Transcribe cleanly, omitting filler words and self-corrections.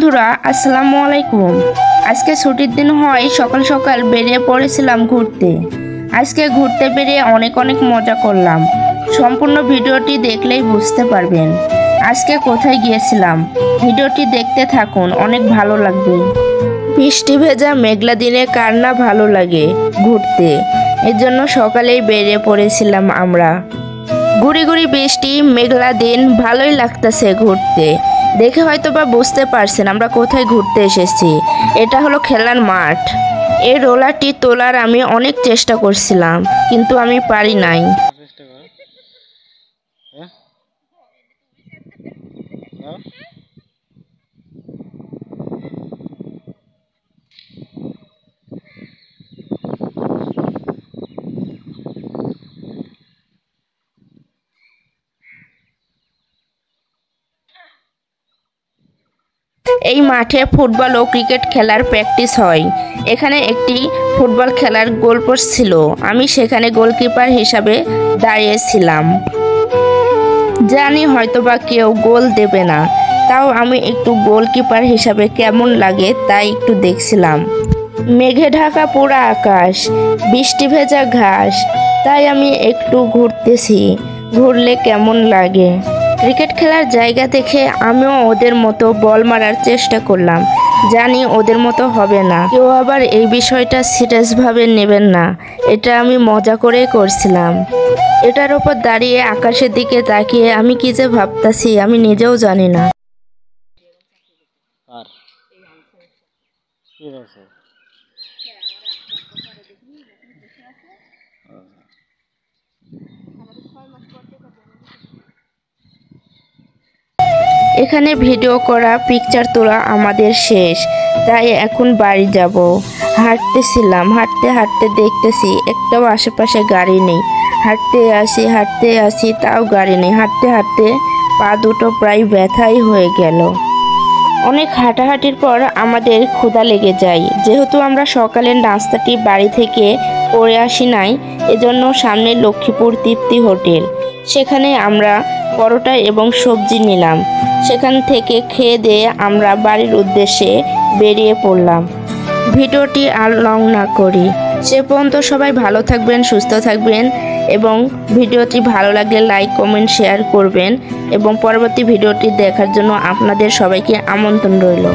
বন্ধুরা আসসালামু আলাইকুম। আজকে ছুটির দিন হয় সকাল সকাল বেরিয়ে পড়েছিলাম ঘুরতে। আজকে ঘুরতে বেরিয়ে অনেক মজা করলাম। সম্পূর্ণ ভিডিওটি দেখলেই বুঝতে পারবেন আজকে কোথায় গিয়েছিলাম। ভিডিওটি দেখতে থাকুন, অনেক ভালো লাগবে। বৃষ্টি ভেজা মেঘলা দিনে কার না ভালো লাগে ঘুরতে, এজন্য সকালেই বেরিয়ে পড়েছিলাম আমরা। গুড়ি গুড়ি বৃষ্টি, মেঘলা দিন, ভালোই লাগতেছে ঘুরতে। দেখে হয়তো বা বুঝতে পারছেন আমরা কোথায় ঘুরতে এসেছি। এটা হলো খেলার মাঠ। এই রোলারটি তোলার আমি অনেক চেষ্টা করছিলাম, কিন্তু আমি পারি নাই। এই মাঠে ফুটবল ও ক্রিকেট খেলার প্র্যাকটিস হয়। এখানে একটি ফুটবল খেলার গোলপোস্ট ছিল, আমি সেখানে গোলকিপার হিসাবে দাঁড়িয়েছিলাম। জানি হয়তোবা কেউ গোল দেবে না, তাও আমি একটু গোলকিপার হিসাবে কেমন লাগে তাই একটু দেখছিলাম। মেঘে ঢাকা পুরা আকাশ, বৃষ্টি ভেজা ঘাস, তাই আমি একটু ঘুরতেছি, ঘুরলে কেমন লাগে। ক্রিকেট খেলার জায়গা দেখে আমিও ওদের মতো বল মারার চেষ্টা করলাম। জানি ওদের মতো হবে না, কেউ আবার এই বিষয়টা সিরিয়াসভাবে নেবেন না, এটা আমি মজা করেই করছিলাম। এটার ওপর দাঁড়িয়ে আকাশের দিকে তাকিয়ে আমি কি যে ভাবতাছি আমি নিজেও জানি না। এখানে ভিডিও করা, পিকচার তোলা আমাদের শেষ, তাই এখন বাড়ি যাব। হাঁটতেছিলাম, হাঁটতে হাঁটতে দেখতেছি একটাও আশেপাশে গাড়ি নেই। হাঁটতে আসি তাও গাড়ি নেই। হাঁটতে হাঁটতে পা দুটো প্রায় ব্যথাই হয়ে গেল। অনেক হাঁটাহাঁটির পর আমাদের ক্ষুধা লেগে যায়। যেহেতু আমরা সকালের নাস্তাটি বাড়ি থেকে করে আসি নাই, এজন্য সামনে লক্ষ্মীপুর তৃপ্তি হোটেল, সেখানে আমরা পরোটা এবং সবজি নিলাম। সেখান থেকে খেয়ে দিয়ে আমরা বাড়ির উদ্দেশ্যে বেরিয়ে পড়লাম। ভিডিওটি আর লং না করি, সে পর্যন্ত সবাই ভালো থাকবেন, সুস্থ থাকবেন এবং ভিডিওটি ভালো লাগলে লাইক কমেন্ট শেয়ার করবেন এবং পরবর্তী ভিডিওটি দেখার জন্য আপনাদের সবাইকে আমন্ত্রণ রইল।